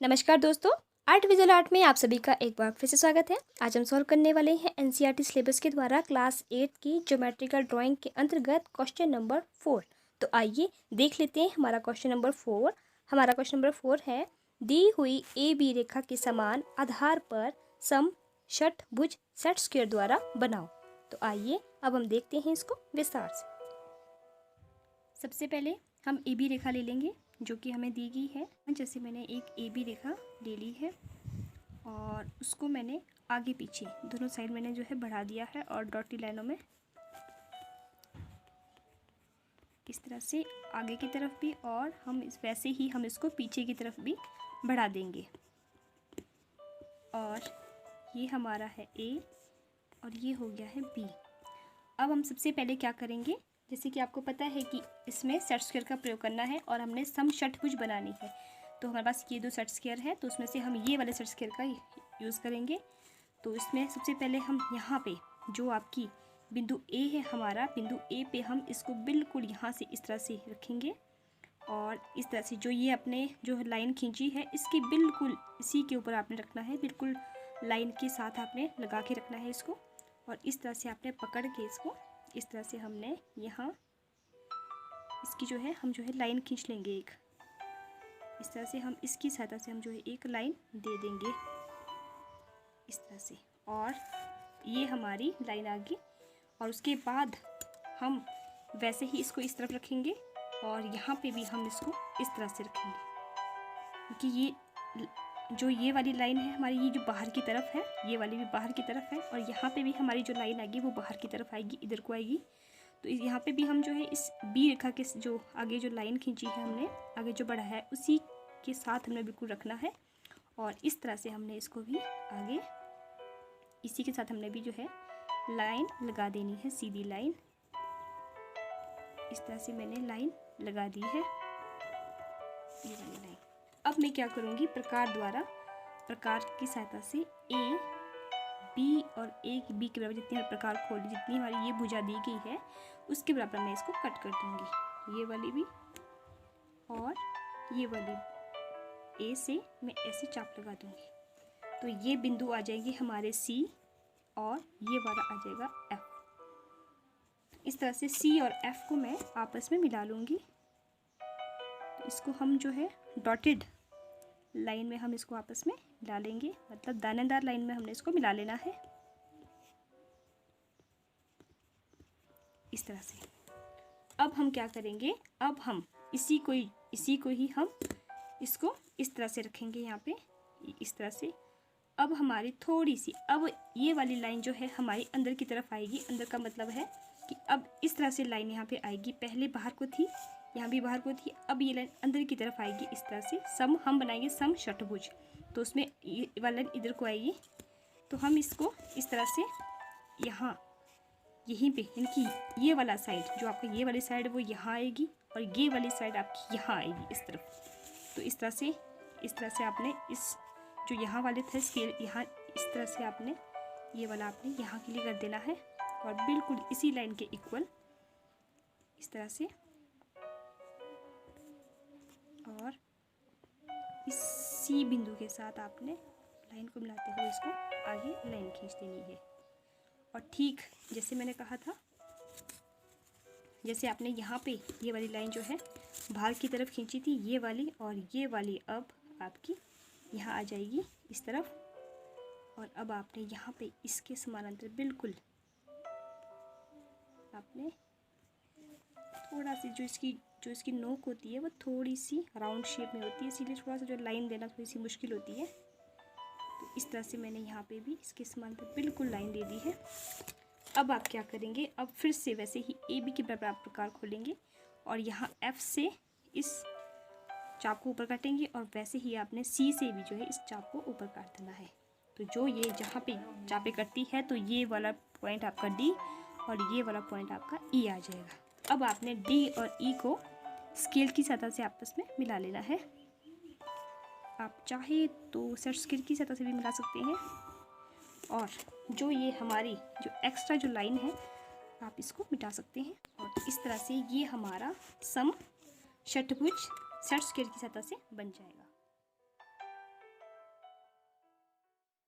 नमस्कार दोस्तों, art visual art में आप सभी का एक बार फिर से स्वागत है। आज हम सॉल्व करने वाले हैं एनसीईआरटी सिलेबस के द्वारा क्लास 8 की ज्योमेट्रिकल ड्राइंग के अंतर्गत क्वेश्चन नंबर 4। तो आइए देख लेते हैं हमारा क्वेश्चन नंबर 4। हमारा क्वेश्चन नंबर 4 है, दी हुई ए बी रेखा के समान आधार पर सम षटभुज सेट स्क्वायर द्वारा बनाओ। तो आइए अब हम देखते हैं इसको विस्तार से। सबसे पहले हम ए बी रेखा ले लेंगे जो कि हमें दी गई है। जैसे मैंने एक ए बी रेखा ले ली है और उसको मैंने आगे पीछे दोनों साइड मैंने जो है बढ़ा दिया है और डॉटी लाइनों में इस तरह से आगे की तरफ भी और हम वैसे ही हम इसको पीछे की तरफ भी बढ़ा देंगे। और ये हमारा है ए और ये हो गया है बी। अब हम सबसे पहले क्या करेंगे, जैसे कि आपको पता है कि इसमें सेट स्क्वायर का प्रयोग करना है और हमने सम षटभुज बनानी है। तो हमारे पास ये दो सेट स्क्वायर है तो उसमें से हम ये वाले सेट स्क्वायर का यूज़ करेंगे। तो इसमें सबसे पहले हम यहाँ पे जो आपकी बिंदु ए है, हमारा बिंदु ए पे हम इसको बिल्कुल यहाँ से इस तरह से रखेंगे और इस तरह से जो ये अपने जो लाइन खींची है इसके बिल्कुल इसी के ऊपर आपने रखना है, बिल्कुल लाइन के साथ आपने लगा के रखना है इसको। और इस तरह से आपने पकड़ के इसको इस तरह से हमने यहाँ इसकी जो है हम जो है लाइन खींच लेंगे एक। इस तरह से हम इसकी सहायता से हम जो है एक लाइन दे देंगे इस तरह से, और ये हमारी लाइन आ गई। और उसके बाद हम वैसे ही इसको इस तरफ रखेंगे और यहाँ पे भी हम इसको इस तरह से रखेंगे, क्योंकि ये जो ये वाली लाइन है हमारी, ये जो बाहर की तरफ है, ये वाली भी बाहर की तरफ है और यहाँ पे भी हमारी जो लाइन आएगी वो बाहर की तरफ आएगी, इधर को आएगी। तो यहाँ पे भी हम जो है इस बी रेखा के जो आगे जो लाइन खींची है हमने, आगे जो बढ़ा है उसी के साथ हमें बिल्कुल रखना है। और इस तरह से हमने इसको भी आगे इसी के साथ हमने भी जो है लाइन लगा देनी है, सीधी लाइन। इस तरह से मैंने लाइन लगा दी है, ये वाली लाइन। अब मैं क्या करूँगी, प्रकार द्वारा, प्रकार की सहायता से ए बी और ए की बी के बराबर जितनी हमारे प्रकार खोली, जितनी हमारी ये भुजा दी गई है उसके बराबर मैं इसको कट कर दूँगी, ये वाली भी और ये वाली ए से मैं ऐसे चाप लगा दूँगी। तो ये बिंदु आ जाएंगे हमारे सी और ये वाला आ जाएगा एफ। इस तरह से सी और एफ को मैं आपस में मिला लूँगी। तो इसको हम जो है डॉटेड लाइन में हम इसको आपस में मिला लेंगे, मतलब दानेदार लाइन में हमने इसको मिला लेना है इस तरह से। अब हम क्या करेंगे, अब हम इसी को ही हम इसको इस तरह से रखेंगे यहाँ पे इस तरह से। अब हमारी थोड़ी सी अब ये वाली लाइन जो है हमारी अंदर की तरफ आएगी। अंदर का मतलब है कि अब इस तरह से लाइन यहाँ पे आएगी, पहले बाहर को थी, यहाँ भी बाहर को थी, अब ये लाइन अंदर की तरफ आएगी इस तरह से। सम हम बनाएंगे सम षटभुज, तो उसमें ये वाला लाइन इधर को आएगी। तो हम इसको इस तरह से यहाँ यहीं पे, यानी कि ये वाला साइड जो आपका ये वाली साइड वो यहाँ आएगी और ये वाली साइड आपकी यहाँ आएगी इस तरफ। तो इस तरह से आपने इस जो यहाँ वाले थे स्केल, यहाँ इस तरह से आपने ये वाला आपने यहाँ के लिए कर देना है और बिल्कुल इसी लाइन के इक्वल इस तरह से। और इसी बिंदु के साथ आपने लाइन को मिलाते हुए इसको आगे लाइन खींच देनी है। और ठीक जैसे मैंने कहा था, जैसे आपने यहाँ पे ये वाली लाइन जो है बाहर की तरफ खींची थी, ये वाली और ये वाली अब आपकी यहाँ आ जाएगी इस तरफ। और अब आपने यहाँ पे इसके समानांतर बिल्कुल आपने थोड़ा सी जो इसकी नोक होती है वो थोड़ी सी राउंड शेप में होती है, इसीलिए थोड़ा सा जो लाइन देना थोड़ी सी मुश्किल होती है। तो इस तरह से मैंने यहाँ पे भी इसके समानांतर बिल्कुल लाइन दे दी है। अब आप क्या करेंगे, अब फिर से वैसे ही ए बी के बराबर आप प्रकार खोलेंगे और यहाँ एफ से इस चाप को ऊपर काटेंगे और वैसे ही आपने सी से भी जो है इस चाप को ऊपर काट देना है। तो जो ये जहाँ पे चापे कटती है तो ये वाला पॉइंट आपका डी और ये वाला पॉइंट आपका ई आ जाएगा। अब आपने डी और ई को स्केल की सतह से आपस में मिला लेना है। आप चाहे तो सेट स्केल की सतह से भी मिला सकते हैं। और जो ये हमारी जो एक्स्ट्रा जो लाइन है आप इसको मिटा सकते हैं। और इस तरह से ये हमारा सम षटभुज सेट स्क्वायर की सतह से बन जाएगा।